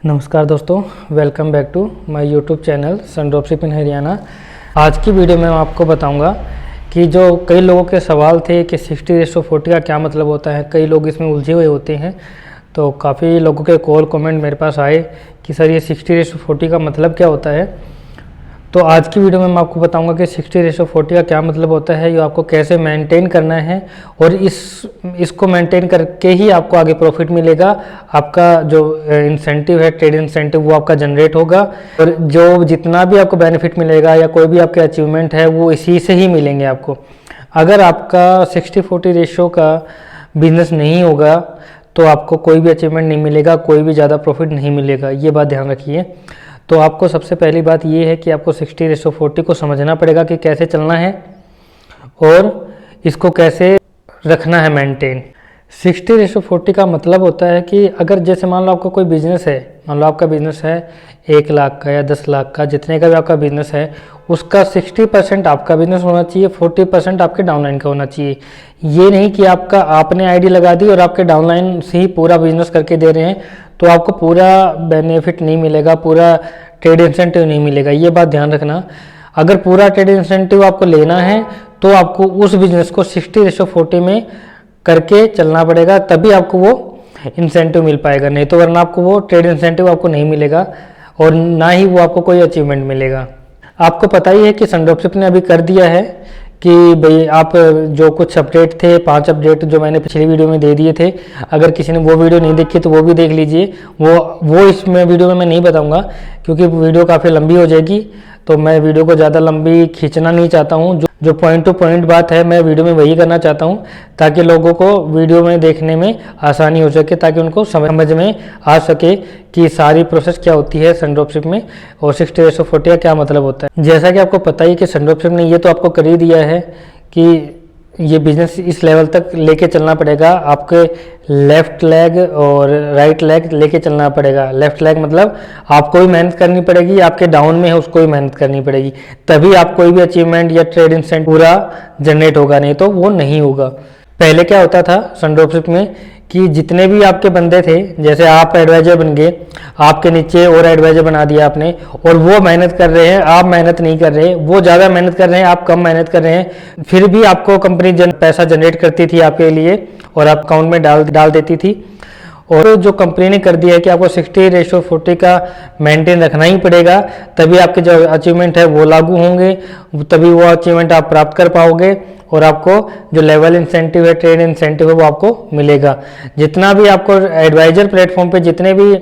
नमस्कार दोस्तों, welcome back to my YouTube channel sun dropship in Haryana. आज की वीडियो में मैं आपको बताऊंगा कि जो कई लोगों के सवाल थे कि 60:40 का क्या मतलब होता है। कई लोग इसमें उलझे हुए होते हैं, तो काफ़ी लोगों के कॉल कमेंट मेरे पास आए कि सर ये 60:40 का मतलब क्या होता है। तो आज की वीडियो में मैं आपको बताऊंगा कि 60:40 का क्या मतलब होता है, ये आपको कैसे मेंटेन करना है और इसको मेंटेन करके ही आपको आगे प्रॉफिट मिलेगा। आपका जो इंसेंटिव है, ट्रेड इंसेंटिव, वो आपका जनरेट होगा और जो जितना भी आपको बेनिफिट मिलेगा या कोई भी आपके अचीवमेंट है वो इसी से ही मिलेंगे आपको। अगर आपका 60-40 रेशो का बिजनेस नहीं होगा तो आपको कोई भी अचीवमेंट नहीं मिलेगा, कोई भी ज़्यादा प्रॉफिट नहीं मिलेगा, ये बात ध्यान रखिए। तो आपको सबसे पहली बात ये है कि आपको 60:40 को समझना पड़ेगा कि कैसे चलना है और इसको कैसे रखना है मेंटेन। 60:40 का मतलब होता है कि अगर जैसे मान लो आपका कोई बिजनेस है, मान लो आपका बिजनेस है 1 लाख का या 10 लाख का, जितने का भी आपका बिजनेस है उसका 60% आपका बिजनेस होना चाहिए, 40% आपके डाउनलाइन का होना चाहिए। ये नहीं कि आपने आईडी लगा दी और आपके डाउनलाइन से ही पूरा बिजनेस करके दे रहे हैं तो आपको पूरा बेनिफिट नहीं मिलेगा, पूरा ट्रेड इंसेंटिव नहीं मिलेगा। ये बात ध्यान रखना। अगर पूरा ट्रेड इंसेंटिव आपको लेना है तो आपको उस बिजनेस को 60:40 में करके चलना पड़ेगा, तभी आपको वो इंसेंटिव मिल पाएगा, नहीं तो वरना आपको वो ट्रेड इंसेंटिव आपको नहीं मिलेगा और ना ही वो आपको कोई अचीवमेंट मिलेगा। आपको पता ही है कि सन ड्रॉपशिप ने अभी कर दिया है कि भाई आप जो कुछ अपडेट थे, 5 अपडेट जो मैंने पिछली वीडियो में दे दिए थे, अगर किसी ने वो वीडियो नहीं देखी तो वो भी देख लीजिए। वो इसमें वीडियो में मैं नहीं बताऊंगा क्योंकि वीडियो काफ़ी लंबी हो जाएगी, तो मैं वीडियो को ज़्यादा लंबी खींचना नहीं चाहता हूँ। जो पॉइंट टू पॉइंट बात है मैं वीडियो में वही करना चाहता हूँ ताकि लोगों को वीडियो में देखने में आसानी हो सके, ताकि उनको समझ में आ सके कि सारी प्रोसेस क्या होती है सन ड्रॉपशिप में और 60:40 का क्या मतलब होता है। जैसा कि आपको पता ही कि सन ड्रॉपशिप ने ये तो आपको कर ही दिया है कि ये बिजनेस इस लेवल तक लेके चलना पड़ेगा। आपके लेफ्ट लेग और राइट लेग लेके चलना पड़ेगा। लेफ्ट लेग मतलब आपको भी मेहनत करनी पड़ेगी, आपके डाउन में है उसको भी मेहनत करनी पड़ेगी, तभी आप कोई भी अचीवमेंट या ट्रेड इंसेंटिव पूरा जनरेट होगा, नहीं तो वो नहीं होगा। पहले क्या होता था सन ड्रॉपशिप में कि जितने भी आपके बंदे थे, जैसे आप एडवाइजर बन गए, आपके नीचे और एडवाइजर बना दिया आपने और वो मेहनत कर रहे हैं, आप मेहनत नहीं कर रहे, वो ज़्यादा मेहनत कर रहे हैं, आप कम मेहनत कर रहे हैं, फिर भी आपको कंपनी पैसा जनरेट करती थी आपके लिए और आप अकाउंट में डाल देती थी। और जो कंपनी ने कर दिया है कि आपको 60:40 का मेंटेन रखना ही पड़ेगा, तभी आपके जो अचीवमेंट है वो लागू होंगे, तभी वो अचीवमेंट आप प्राप्त कर पाओगे और आपको जो लेवल इंसेंटिव है, ट्रेड इंसेंटिव है, वो आपको मिलेगा। जितना भी आपको एडवाइजर प्लेटफॉर्म पे जितने भी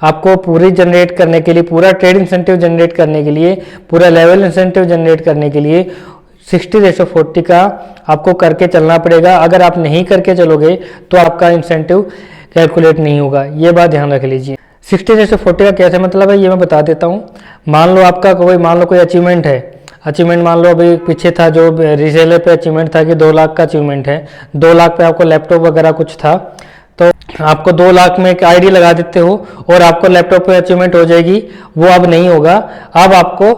आपको पूरी जनरेट करने के लिए, पूरा ट्रेड इंसेंटिव जनरेट करने के लिए, पूरा लेवल इंसेंटिव जनरेट करने के लिए 60:40 का आपको करके चलना पड़ेगा। अगर आप नहीं करके चलोगे तो आपका इंसेंटिव कैलकुलेट नहीं होगा, ये बात ध्यान रख लीजिए। 60:40 का कैसे मतलब है ये मैं बता देता हूँ। मान लो आपका कोई अचीवमेंट है, अचीवमेंट मान लो अभी पीछे था जो रीसेलर पे अचीवमेंट था कि 2 लाख का अचीवमेंट है, 2 लाख पे आपको लैपटॉप वगैरह कुछ था, तो आपको 2 लाख में एक आईडी लगा देते हो और आपको लैपटॉप पे अचीवमेंट हो जाएगी। वो अब नहीं होगा। अब आपको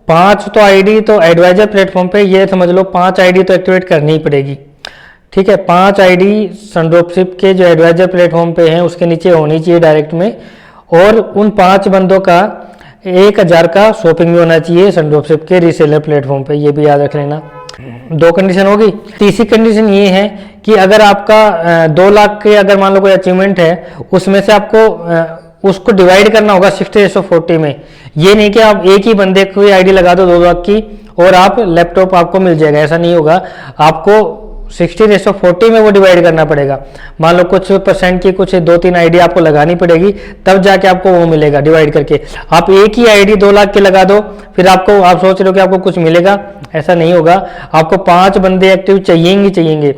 5 तो आईडी तो एडवाइजर प्लेटफॉर्म पे ये समझ लो 5 आईडी तो एक्टिवेट करनी ही पड़ेगी, ठीक है। 5 आईडी सन ड्रॉपशिप के जो एडवाइजर प्लेटफॉर्म पे हैं उसके नीचे होनी चाहिए डायरेक्ट में, और उन 5 बंदों का 1000 का शॉपिंग भी होना चाहिए सन ड्रॉपशिप के रीसेलर प्लेटफॉर्म पे, ये भी याद रख लेना। 2 कंडीशन होगी। तीसरी कंडीशन ये है कि अगर आपका 2 लाख के अगर मान लो कोई अचीवमेंट है, उसमें से आपको उसको डिवाइड करना होगा 60:40 में। ये नहीं कि आप एक ही बंदे को आईडी लगा दो 2 लाख की और आप लैपटॉप आपको मिल जाएगा, ऐसा नहीं होगा। आपको 60:40 में वो डिवाइड करना पड़ेगा। मान लो कुछ परसेंट की कुछ 2-3 आईडी आपको लगानी पड़ेगी, तब जाके आपको वो मिलेगा डिवाइड करके। आप एक ही आईडी 2 लाख की लगा दो, फिर आप सोच रहे हो कि आपको कुछ मिलेगा, ऐसा नहीं होगा। आपको 5 बंदे एक्टिव चाहिए।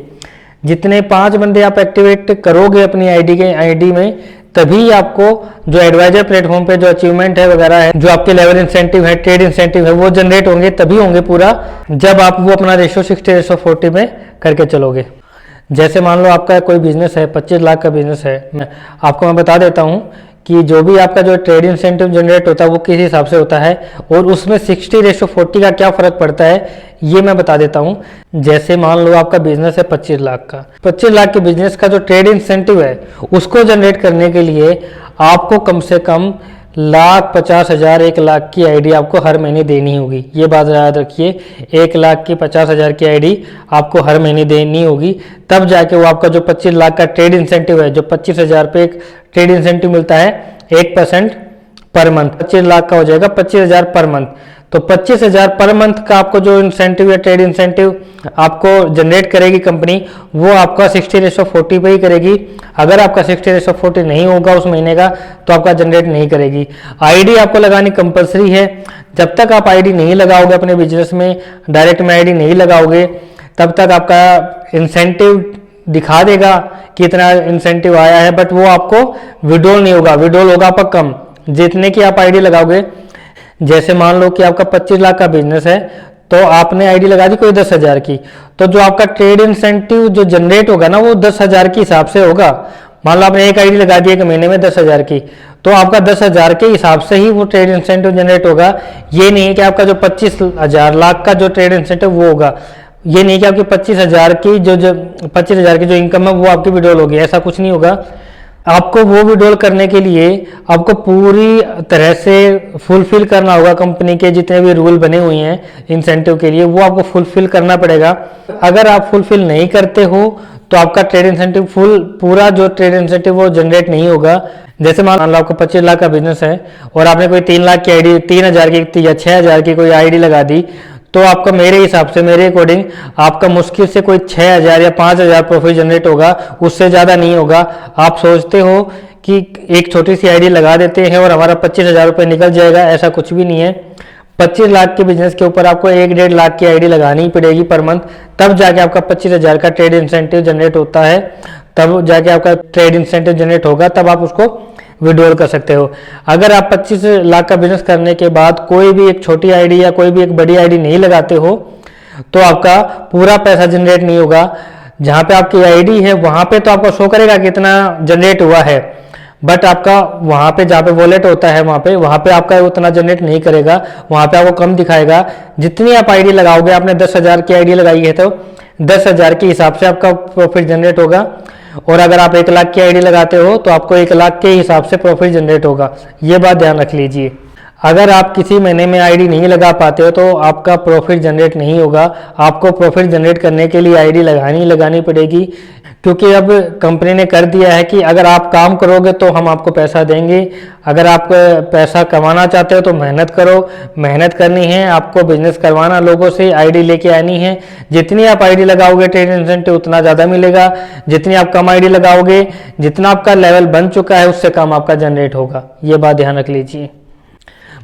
जितने 5 बंदे आप एक्टिवेट करोगे अपनी आईडी में, तभी आपको जो एडवाइजर प्लेटफॉर्म पे जो अचीवमेंट है वगैरह है, जो आपके लेवल इंसेंटिव है, ट्रेड इंसेंटिव है, वो जनरेट होंगे, तभी होंगे पूरा जब आप वो अपना रेशो 60:40 में करके चलोगे। जैसे मान लो आपका कोई बिजनेस है, 25 लाख का बिजनेस है, आपको मैं बता देता हूँ कि जो भी आपका जो ट्रेड इंसेंटिव जनरेट होता है वो किस हिसाब से होता है और उसमें 60:40 का क्या फर्क पड़ता है ये मैं बता देता हूँ। जैसे मान लो आपका बिजनेस है 25 लाख का, 25 लाख के बिजनेस का जो ट्रेड इंसेंटिव है उसको जनरेट करने के लिए आपको कम से कम 1,50,000 1,00,000 की आईडी आपको हर महीने देनी होगी। ये बात याद रखिए, 1,00,000 की 50,000 की आईडी आपको हर महीने देनी होगी, तब जाके वो आपका जो 25 लाख का ट्रेड इंसेंटिव है, जो 25,000 पे एक ट्रेड इंसेंटिव मिलता है 1% पर मंथ, 25 लाख का हो जाएगा 25,000 पर मंथ। तो 25,000 पर मंथ का आपको जो इंसेंटिव या ट्रेड इंसेंटिव आपको जनरेट करेगी कंपनी, वो आपका 60:40 पे ही करेगी। अगर आपका 60:40 नहीं होगा उस महीने का, तो आपका जनरेट नहीं करेगी। आईडी आपको लगानी कंपलसरी है। जब तक आप आईडी नहीं लगाओगे अपने बिजनेस में, डायरेक्ट में आईडी नहीं लगाओगे, तब तक आपका इंसेंटिव दिखा देगा कि इतना इंसेंटिव आया है, बट वो आपको विड्रॉल नहीं होगा। विड्रॉल होगा आपका कम, जितने की आप आईडी लगाओगे। जैसे मान लो कि आपका 25 लाख का बिजनेस है, तो आपने आईडी लगा दी कोई 10,000 की, तो जो आपका ट्रेड इंसेंटिव जो जनरेट होगा ना, वो 10,000 के हिसाब से होगा। मान लो आपने एक आईडी लगा दी एक महीने में 10,000 की, तो आपका 10,000 के हिसाब से ही वो ट्रेड इंसेंटिव जनरेट होगा। ये नहीं है कि आपका जो 25,000 लाख का जो ट्रेड इंसेंटिव वो होगा। ये नहीं कि आपकी 25,000 की जो 25,000 की जो इनकम है वो आपकी विड्रॉल होगी, ऐसा कुछ नहीं होगा। आपको वो विड्रॉल करने के लिए आपको पूरी तरह से फुलफिल करना होगा कंपनी के जितने भी रूल बने हुए हैं इंसेंटिव के लिए, वो आपको फुलफिल करना पड़ेगा। अगर आप फुलफिल नहीं करते हो तो आपका ट्रेड इंसेंटिव पूरा जो ट्रेड इंसेंटिव वो जनरेट नहीं होगा। जैसे मान लो आपका 25 लाख का बिजनेस है और आपने कोई 3 लाख की आईडी, 3,000 की या 6,000 की कोई आईडी लगा दी, तो आपका मेरे हिसाब से, मेरे अकॉर्डिंग आपका मुश्किल से कोई 6,000 या 5,000 प्रॉफिट जनरेट होगा, उससे ज़्यादा नहीं होगा। आप सोचते हो कि एक छोटी सी आईडी लगा देते हैं और हमारा 25,000 रुपये निकल जाएगा, ऐसा कुछ भी नहीं है। 25 लाख के बिजनेस के ऊपर आपको 1-1.5 लाख की आईडी लगानी ही पड़ेगी पर मंथ, तब जाके आपका 25,000 का ट्रेड इंसेंटिव जनरेट होता है। तब जाके आपका ट्रेड इंसेंटिव जनरेट होगा, तब आप उसको विड्रॉल कर सकते हो। अगर आप 25 लाख का बिजनेस करने के बाद कोई भी एक छोटी आईडी या कोई भी एक बड़ी आईडी नहीं लगाते हो, तो आपका पूरा पैसा जनरेट नहीं होगा। जहां पे आपकी आईडी है वहां पे तो आपको शो करेगा कितना जनरेट हुआ है, बट आपका वहां पे जहाँ पे वॉलेट होता है वहां पे आपका उतना जनरेट नहीं करेगा, वहां पे आपको कम दिखाएगा। जितनी आप आईडी लगाओगे, आपने 10,000 की आईडी लगाई है तो 10,000 के हिसाब से आपका प्रॉफिट जनरेट होगा, और अगर आप 1 लाख की आईडी लगाते हो तो आपको 1 लाख के हिसाब से प्रॉफिट जनरेट होगा। ये बात ध्यान रख लीजिए। अगर आप किसी महीने में आईडी नहीं लगा पाते हो तो आपका प्रॉफिट जनरेट नहीं होगा। आपको प्रॉफिट जनरेट करने के लिए आईडी लगानी पड़ेगी, क्योंकि अब कंपनी ने कर दिया है कि अगर आप काम करोगे तो हम आपको पैसा देंगे। अगर आप पैसा कमाना चाहते हो तो मेहनत करो, मेहनत करनी है, आपको बिजनेस करवाना, लोगों से आईडी लेके आनी है। जितनी आप आईडी लगाओगे ट्रेड इंसेंटिव उतना ज़्यादा मिलेगा। जितनी आप कम आईडी लगाओगे, जितना आपका लेवल बन चुका है उससे कम आपका जनरेट होगा। ये बात ध्यान रख लीजिए।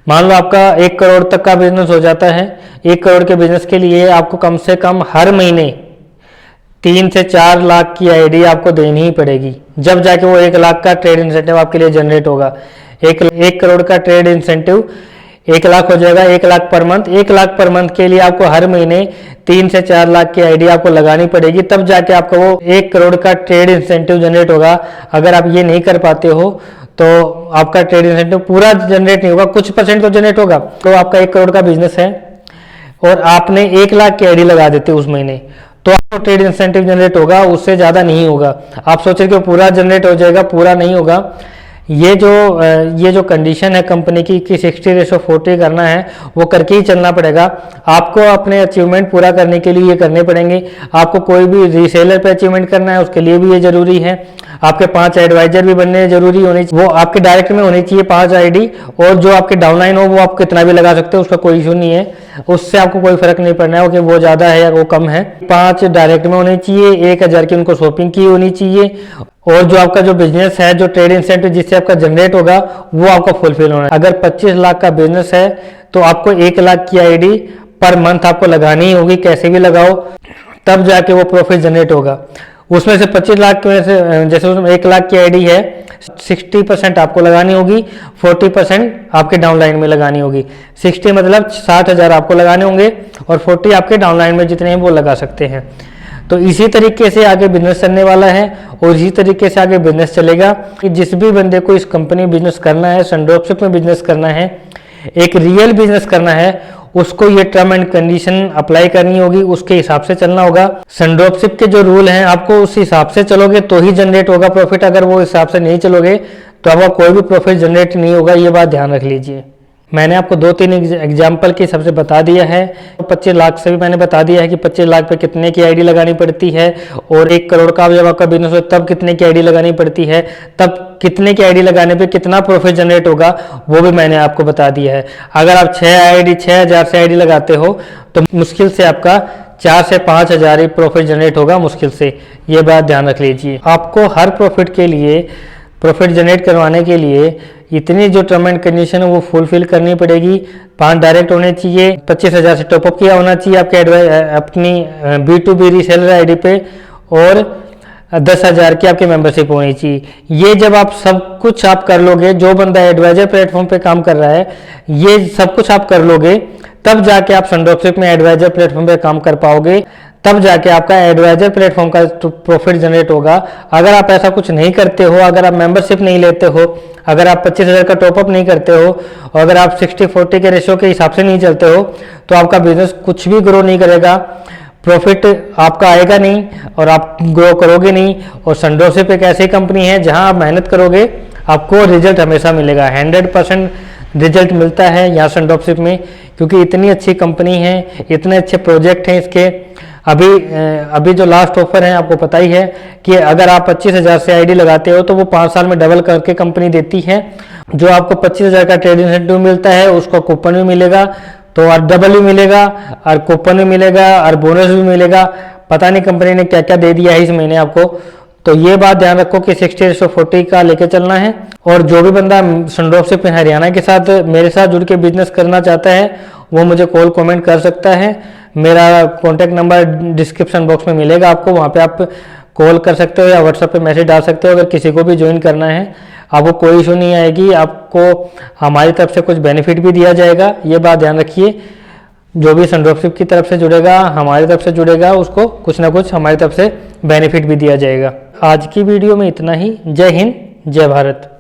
मान लो आपका 1 करोड़ तक का बिजनेस हो जाता है। 1 करोड़ के बिजनेस के लिए आपको कम से कम हर महीने 3 से 4 लाख की आईडी आपको देनी ही पड़ेगी, जब जाके वो 1 लाख का ट्रेड इंसेंटिव आपके लिए जनरेट होगा। 1 करोड़ का ट्रेड इंसेंटिव 1 लाख हो जाएगा, 1 lakh per month. 1 lakh per month के लिए आपको हर महीने 3 से 4 लाख की आईडी आपको लगानी पड़ेगी, तब जाके आपका वो 1 करोड़ का ट्रेड इंसेंटिव जनरेट होगा। अगर आप ये नहीं कर पाते हो तो आपका ट्रेड इंसेंटिव पूरा जनरेट नहीं होगा, कुछ परसेंट तो जनरेट होगा। तो आपका 1 करोड़ का बिजनेस है और आपने 1 लाख की आईडी लगा देते उस महीने, तो आपको ट्रेड इंसेंटिव जनरेट होगा, उससे ज़्यादा नहीं होगा। आप सोचे कि पूरा जनरेट हो जाएगा, पूरा नहीं होगा। ये जो कंडीशन है कंपनी की कि 60:40 करना है, वो करके ही चलना पड़ेगा। आपको अपने अचीवमेंट पूरा करने के लिए ये करने पड़ेंगे। आपको कोई भी रीसेलर पे अचीवमेंट करना है, उसके लिए भी ये जरूरी है। आपके 5 एडवाइजर भी बनने जरूरी होने चाहिए, वो आपके डायरेक्ट में होनी चाहिए 5 आईडी, और जो आपके डाउनलाइन हो वो आप कितना भी लगा सकते हो, उसका कोई इशू नहीं है। उससे आपको कोई फर्क नहीं पड़ना है कि वो ज़्यादा है या वो कम है। 5 डायरेक्ट में होने चाहिए, 1,000 की उनको शॉपिंग की होनी चाहिए, और जो आपका जो बिजनेस है, जो ट्रेड इंसेंटिव जिससे आपका जनरेट होगा, वो आपका फुलफिल होना है। अगर 25 लाख का बिजनेस है तो आपको 1 लाख की आईडी पर मंथ आपको लगानी ही होगी, कैसे भी लगाओ, तब जाके वो प्रॉफिट जनरेट होगा। उसमें से 25 लाख में से जैसे उसमें 1 लाख की आईडी है, 60% आपको लगानी होगी, 40% आपके डाउनलाइन में लगानी होगी। 60 मतलब 60,000 आपको लगाने होंगे और 40 आपके डाउनलाइन में जितने हैं वो लगा सकते हैं। तो इसी तरीके से आगे बिजनेस चलने वाला है और इसी तरीके से आगे बिजनेस चलेगा कि जिस भी बंदे को इस कंपनी में बिजनेस करना है, सनड्रॉपशिप में बिजनेस करना है, एक रियल बिजनेस करना है, उसको ये टर्म एंड कंडीशन अप्लाई करनी होगी, उसके हिसाब से चलना होगा। सनड्रॉपशिप के जो रूल हैं आपको उस हिसाब से चलोगे तो ही जनरेट होगा प्रॉफिट। अगर वो हिसाब से नहीं चलोगे तो आपका कोई भी प्रॉफिट जनरेट नहीं होगा, ये बात ध्यान रख लीजिए। मैंने आपको 2-3 एग्जाम्पल की सबसे बता दिया है। 25 लाख से भी मैंने बता दिया है कि 25 लाख पे कितने की आईडी लगानी पड़ती है, और 1 करोड़ का जब आपका बिजनेस हो तब कितने की आईडी लगानी पड़ती है, तब कितने की आईडी लगाने पे कितना प्रॉफिट जनरेट होगा, वो भी मैंने आपको बता दिया है। अगर आप 6,000 से आईडी लगाते हो तो मुश्किल से आपका 4 से 5 हज़ार ही प्रॉफिट जनरेट होगा, मुश्किल से। ये बात ध्यान रख लीजिए। आपको हर प्रॉफिट के लिए, प्रॉफिट जनरेट करवाने के लिए इतनी जो टर्म एंड कंडीशन है वो फुलफिल करनी पड़ेगी। 5 डायरेक्ट होने चाहिए, 25,000 से टॉपअप किया होना चाहिए आपके अपनी B2B रीसेलर आईडी पे, और 10,000 की आपकी मेंबरशिप होनी चाहिए। ये जब आप सब कुछ आप कर लोगे, जो बंदा एडवाइजर प्लेटफॉर्म पे काम कर रहा है, ये सब कुछ आप कर लोगे, तब जाके आप संड्रॉपशिप में एडवाइजर प्लेटफॉर्म पे काम कर पाओगे, तब जाके आपका एडवाइजर प्लेटफॉर्म का प्रॉफिट जनरेट होगा। अगर आप ऐसा कुछ नहीं करते हो, अगर आप मेंबरशिप नहीं लेते हो, अगर आप 25,000 का टॉपअप नहीं करते हो, और अगर आप 60-40 के रेशियो के हिसाब से नहीं चलते हो, तो आपका बिजनेस कुछ भी ग्रो नहीं करेगा, प्रॉफिट आपका आएगा नहीं, और आप ग्रो करोगे नहीं। और संड्रॉपशिप एक ऐसी कंपनी है जहां आप मेहनत करोगे, आपको रिजल्ट हमेशा मिलेगा। 100% रिजल्ट मिलता है यहाँ संड्रॉपशिप में, क्योंकि इतनी अच्छी कंपनी है, इतने अच्छे प्रोजेक्ट हैं इसके। अभी जो लास्ट ऑफर है आपको पता ही है कि अगर आप 25,000 से आईडी लगाते हो तो वो 5 साल में डबल करके कंपनी देती है। जो आपको 25,000 का ट्रेड इंसेंटिव मिलता है, उसका कूपन भी मिलेगा, तो और डबल भी मिलेगा, और कूपन भी मिलेगा, और बोनस भी मिलेगा। पता नहीं कंपनी ने क्या क्या दे दिया है इस महीने आपको। तो ये बात ध्यान रखो कि 60-40 का लेके चलना है। और जो भी बंदा संड्रॉपशिप हरियाणा के साथ मेरे साथ जुड़ के बिजनेस करना चाहता है, वो मुझे कॉल कमेंट कर सकता है। मेरा कॉन्टैक्ट नंबर डिस्क्रिप्शन बॉक्स में मिलेगा आपको, वहाँ पे आप कॉल कर सकते हो या व्हाट्सएप पे मैसेज डाल सकते हो। अगर किसी को भी ज्वाइन करना है, आपको कोई इशू नहीं आएगी, आपको हमारी तरफ से कुछ बेनिफिट भी दिया जाएगा। ये बात ध्यान रखिए, जो भी संड्रॉपशिप की तरफ से जुड़ेगा, हमारी तरफ से जुड़ेगा, उसको कुछ ना कुछ हमारी तरफ से बेनिफिट भी दिया जाएगा। आज की वीडियो में इतना ही। जय हिंद, जय भारत।